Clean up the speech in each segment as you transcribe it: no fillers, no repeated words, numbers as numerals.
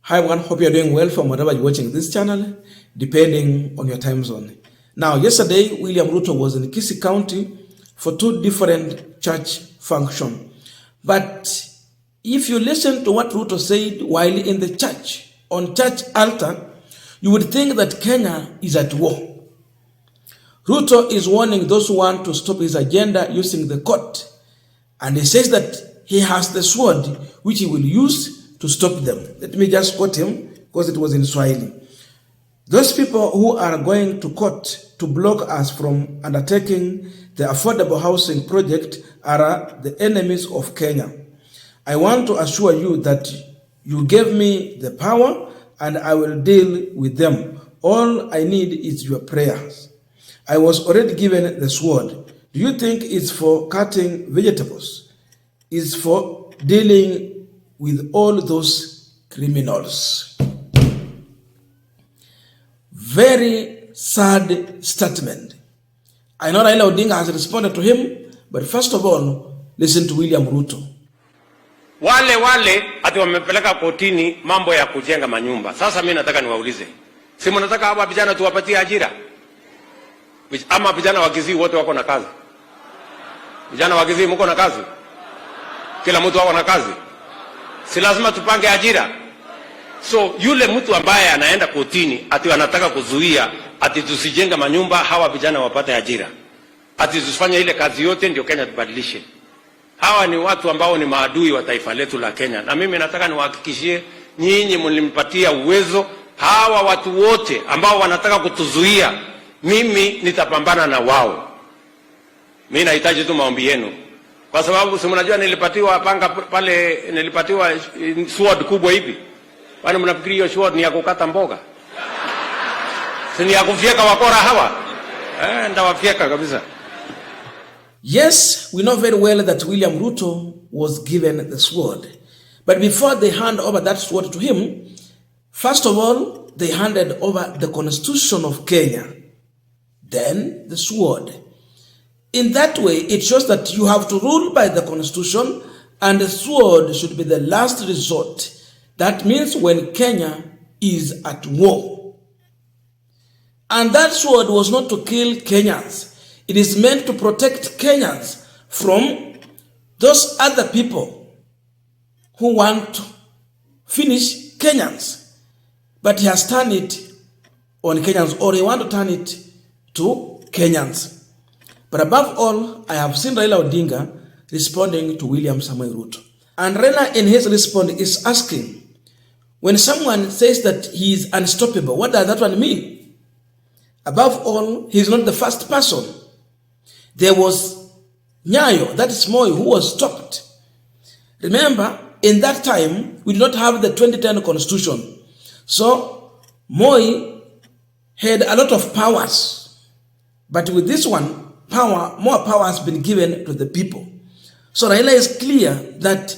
Hi everyone, hope you are doing well from wherever you're watching this channel, depending on your time zone. Now, yesterday, William Ruto was in Kisii County for two different church functions. But if you listen to what Ruto said while in the church, on church altar, you would think that Kenya is at war. Ruto is warning those who want to stop his agenda using the court. And he says that he has the sword which he will use to stop them. Let me just quote him because it was in Swahili. Those people who are going to court to block us from undertaking the affordable housing project are the enemies of Kenya. I want to assure you that you gave me the power and I will deal with them. All I need is your prayers. I was already given the sword. Do you think it's for cutting vegetables? It's for dealing with all those criminals? Very sad statement. I know Raila Odinga has responded to him, but first of all, listen to William Ruto. Wale ati wamepeleka kotini mambo ya kujenga manyumba. Sasa mimi nataka niwaulize. Si mnataka hawa vijana tuwapatie ajira? Ama vijana wa Kisii wote wako na kazi? Vijana wa Kisii mko na kazi? Kila mtu wako na kazi? Si lazima tupange ajira. So yule mtu ambaye anaenda kotini ati anataka kuzuia ati tusijenga manyumba hawa vijana wapate ajira, ati tusifanye ile kazi yote ndio Kenya tubadilishe. Hawa ni watu ambao ni maadui wa taifa letu la Kenya, na mimi nataka niwahakikishie nyinyi mlimpatia uwezo hawa watu wote ambao wanataka kutuzuia, mimi nitapambana na wao. Mimi nahitaji tu maombi yenu. Kwa sababu si mnajua nilipatiwa panga pale, nilipatiwa sword kubwa hivi. Wani mnafikiri hiyo sword ni ya kukata mboga? Si ni ya kufyeka wakora hawa? Ndawafyeka kabisa. Yes, we know very well that William Ruto was given the sword. But before they hand over that sword to him, first of all, they handed over the Constitution of Kenya. Then the sword. In that way, it shows that you have to rule by the Constitution and the sword should be the last resort. That means when Kenya is at war. And that sword was not to kill Kenyans. It is meant to protect Kenyans from those other people who want to finish Kenyans. But he has turned it on Kenyans, or he wants to turn it to Kenyans. But above all, I have seen Raila Odinga responding to William Samoei Ruto. And Raila in his response is asking, when someone says that he is unstoppable, what does that one mean? Above all, he is not the first person. There was Nyayo, that is Moi, who was stopped. Remember, in that time, we did not have the 2010 constitution. So, Moi had a lot of powers. But with this one, more power has been given to the people. So Raila is clear that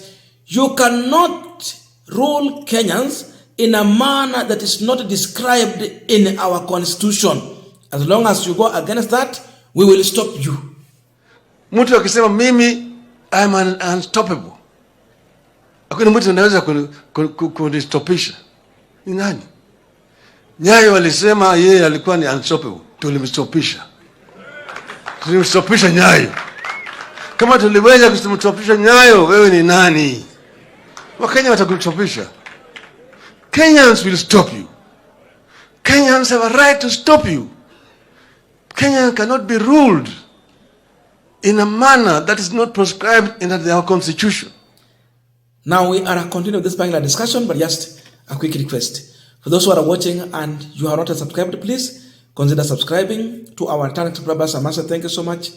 you cannot rule Kenyans in a manner that is not described in our constitution. As long as you go against that, we will stop you. Mtu akisema mimi I am unstoppable, hakuna mtu anaweza kunistopisha. Ni nani? Nyayo alisema yeye alikuwa ni unstoppable, tulimstopisha. Tulimstopisha Nyayo. Kama tuliweza kumstopisha Nyayo, wewe ni nani? Wakenya watakustopisha. Kenyans will stop you. Kenyans have a right to stop you. Kenya cannot be ruled in a manner that is not prescribed in our constitution. Now we are continuing this panel discussion, but just a quick request. For those who are watching and you are not subscribed, please consider subscribing to our channel. Thank you so much.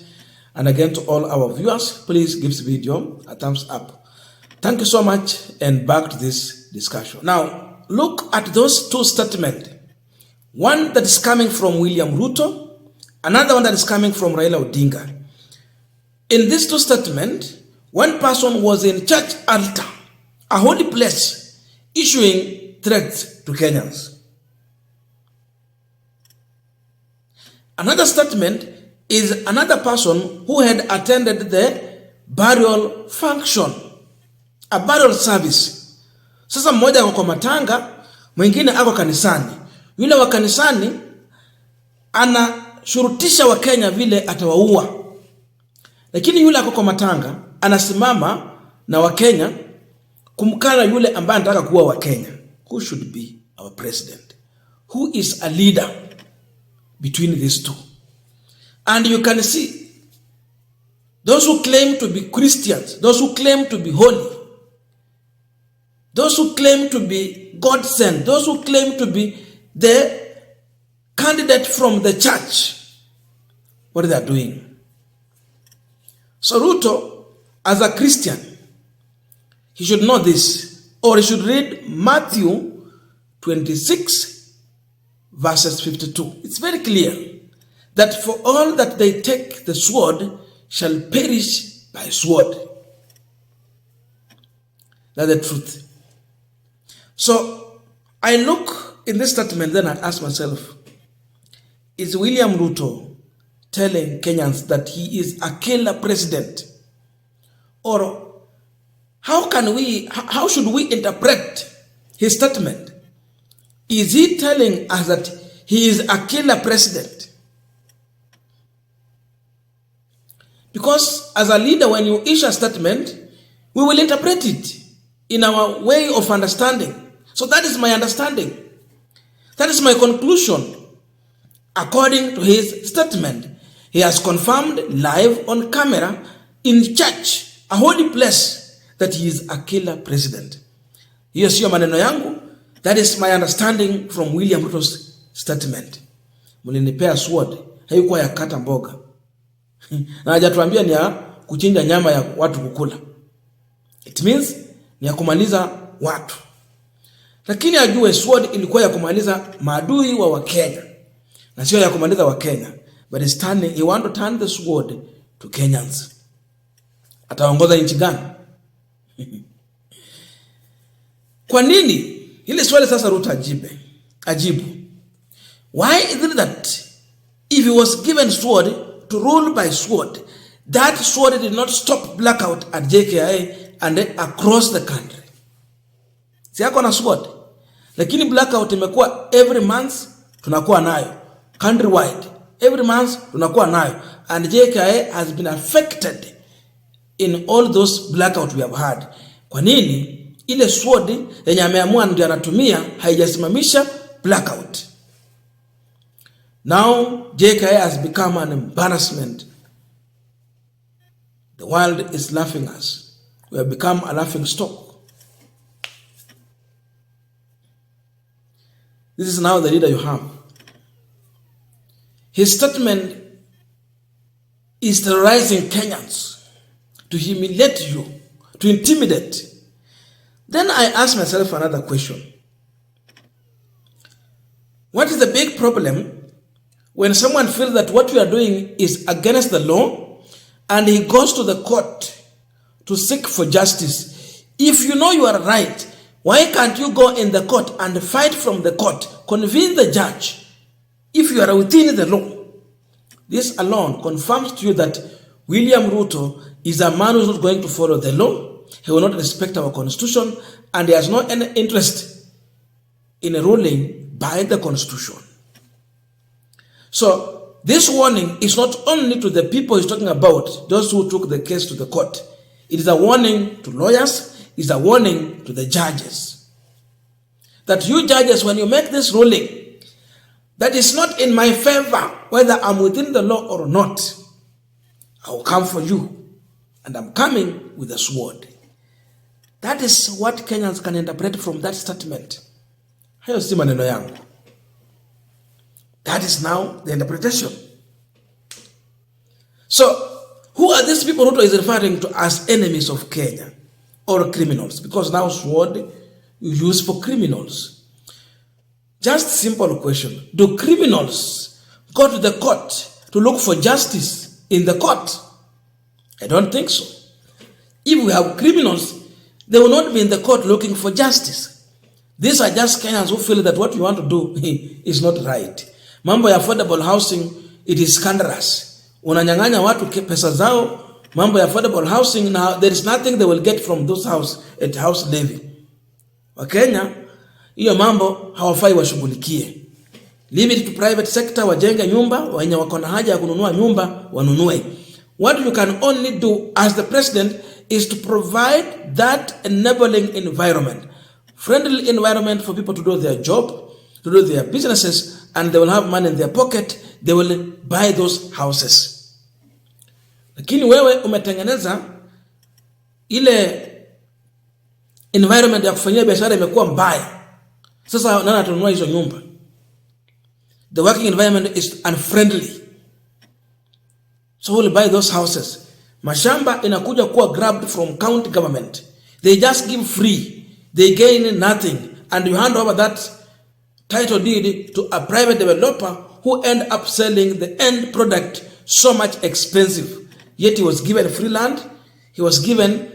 And again, to all our viewers, please give this video a thumbs up. Thank you so much, and back to this discussion. Now, look at those two statements. One that is coming from William Ruto, another one that is coming from Raila Odinga. In these two statements, one person was in church altar, a holy place, issuing threats to Kenyans. Another statement is another person who had attended the burial function, a burial service. Sasa mmoja kwa matanga, mwingine ako kanisani. Yule wa kanisani anashurutisha Wakenya vile atawaua, lakini yule ako kwa matanga anasimama na Wakenya kumkana yule ambaye anataka kuua Wakenya. Who should be our president? Who is a leader between these two? And you can see those who claim to be Christians, those who claim to be holy, those who claim to be God sent, those who claim to be the candidate from the church, what they are doing. So Ruto, as a Christian, he should know this, or he should read Matthew 26 verses 52. It's very clear that for all that they take the sword shall perish by sword. That's the truth. So I look in this statement, then I ask myself, is William Ruto telling Kenyans that he is a killer president? Or how should we interpret his statement? Is he telling us that he is a killer president? Because as a leader, when you issue a statement, we will interpret it in our way of understanding. So that is my understanding. That is my conclusion. According to his statement, he has confirmed live on camera in church, a holy place, that he is a killer president. Hiyo sio maneno yangu. That is my understanding from William Ruto's statement. Mlinipea sword, haikuwa ya kata mboga. Na hajatuambia ni ya kuchinja nyama ya watu kukula. It means ni ya kumaliza watu. Lakini ajue sword ilikuwa ya kumaliza maadui wa Wakenya. Na sio ya kumaliza Wakenya. But he want to turn the sword to Kenyans. Ataongoza nchi gani? Kwa nini? Hili swali sasa Ruto ajibu. Why is it that if he was given sword to rule by sword, that sword did not stop blackout at JKIA and across the country? Si yako na sword. Lakini blackout imekuwa every month tunakuwa nayo. Countrywide. Every month tunakuwa nayo. And JKIA has been affected in all those blackout we have had. Kwa nini? Ile sword yenye ameamua ndio anatumia haijasimamisha blackout. Now JKIA has become an embarrassment. The world is laughing at us. We have become a laughing stock. This is now the leader you have. His statement is terrorizing Kenyans, to humiliate you, to intimidate. Then I ask myself another question. What is the big problem when someone feels that what you are doing is against the law and he goes to the court to seek for justice? If you know you are right, why can't you go in the court and fight from the court, convince the judge if you are within the law? This alone confirms to you that William Ruto is a man who is not going to follow the law. He will not respect our constitution, and he has no any interest in a ruling by the constitution. So this warning is not only to the people he's talking about, those who took the case to the court. It is a warning to lawyers, it is a warning to the judges. That you judges, when you make this ruling, that is not in my favor, whether I'm within the law or not, I will come for you, and I'm coming with a sword. That is what Kenyans can interpret from that statement. Hayo si maneno yangu. That is now the interpretation. So, who are these people Ruto is referring to as enemies of Kenya or criminals? Because now sword you use for criminals. Just simple question. Do criminals go to the court to look for justice in the court? I don't think so. If we have criminals, they will not be in the court looking for justice. These are just Kenyans who feel that what you want to do is not right. Mambo ya affordable housing, it is scandalous. Unanyang'anya watu pesa zao, mambo ya affordable housing, now there is nothing they will get from those house levy. Wakenya, Hiyo mambo hawafai washughulikie. Leave it to private sector, wajenge nyumba, wenye wako na haja ya kununua nyumba wanunue. What you can only do as the president is to provide that enabling environment, friendly environment for people to do their job, to do their businesses, and they will have money in their pocket, they will buy those houses. Lakini wewe umetengeneza ile environment ya kufanyia biashara imekuwa mbaya. Sasa nani atanunua hizo nyumba? The working environment is unfriendly. So we'll buy those houses. Mashamba inakuja kuwa grabbed from county government. They just give free. They gain nothing. And you hand over that title deed to a private developer who end up selling the end product so much expensive. Yet he was given free land. He was given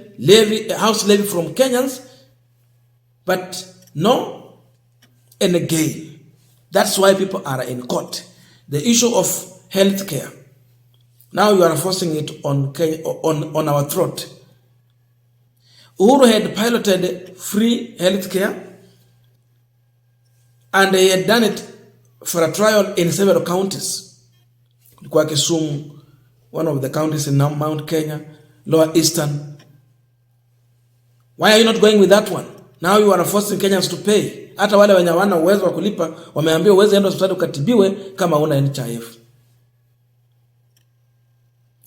house levy from Kenyans. But no any gain. That's why people are in court. The issue of health care. Now you are forcing it on our throat. Uhuru had piloted free health care, and he had done it for a trial in several counties. Kulikuwa Kisumu, one of the counties in Mount Kenya, Lower Eastern. Why are you not going with that one? Now you are forcing Kenyans to pay. Hata wale wenye wana uwezo wa kulipa wameambiwa uweze enda hospitali ukatibiwe kama una NHIF.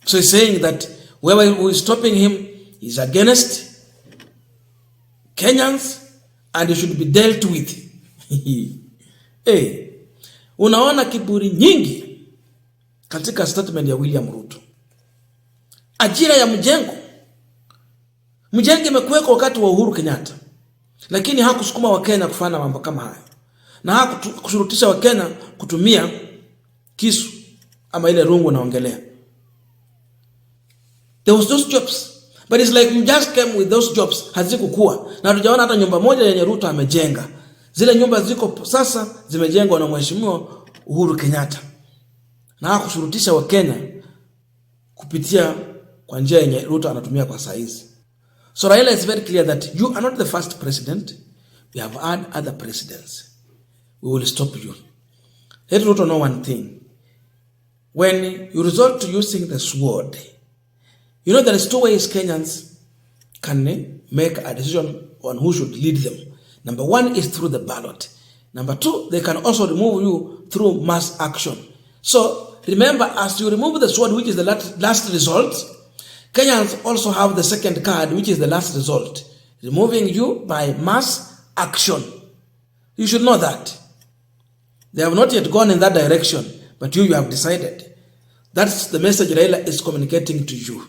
So he's saying that whoever who is stopping him is against Kenyans and he should be dealt with. Hey, unaona kiburi nyingi katika statement ya William Ruto. Ajira ya mjengo. Mjengo imekuwekwa wakati wa Uhuru Kenyatta. Lakini hakusukuma Wakenya kufanya mambo kama haya. Na hakushurutisha Wakenya kutumia kisu ama ile rungu naongelea. There was those jobs. But it's like you just came with those jobs. Hazikukua. Na tujaona hata nyumba moja yenye Ruto amejenga. Zile nyumba ziko sasa zimejengwa na Mheshimiwa Uhuru Kenyatta. Na hakushurutisha Wakenya kupitia kwa njia yenye Ruto anatumia kwa saa hizi. So Raila is very clear that you are not the first president. We have had other presidents. We will stop you. Let Ruto know one thing. When you resort to using the sword, you know there is two ways Kenyans can make a decision on who should lead them. Number one is through the ballot. Number two, they can also remove you through mass action. So remember, as you remove the sword, which is the last result, Kenyans also have the second card, which is the last result, removing you by mass action. You should know that. They have not yet gone in that direction, but you have decided. That's the message Raila is communicating to you.